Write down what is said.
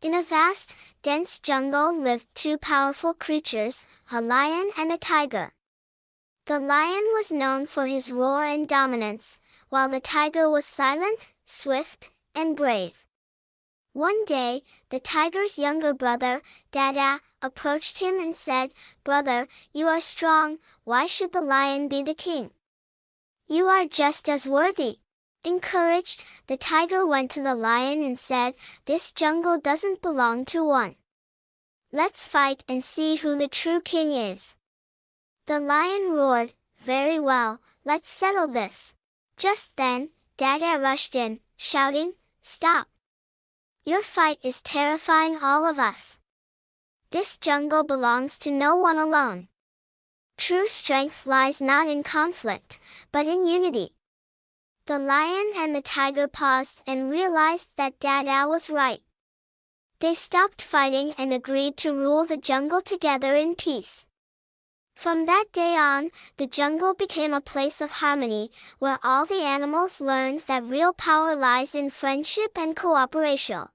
In a vast, dense jungle lived two powerful creatures, a lion and a tiger. The lion was known for his roar and dominance, while the tiger was silent, swift, and brave. One day, the tiger's younger brother, Dada, approached him and said, "Brother, you are strong, why should the lion be the king? You are just as worthy." Encouraged, the tiger went to the lion and said, "This jungle doesn't belong to one. Let's fight and see who the true king is." The lion roared, "Very well, let's settle this." Just then, Dada rushed in, shouting, "Stop! Your fight is terrifying all of us. This jungle belongs to no one alone. True strength lies not in conflict, but in unity." The lion and the tiger paused and realized that Dada was right. They stopped fighting and agreed to rule the jungle together in peace. From that day on, the jungle became a place of harmony, where all the animals learned that real power lies in friendship and cooperation.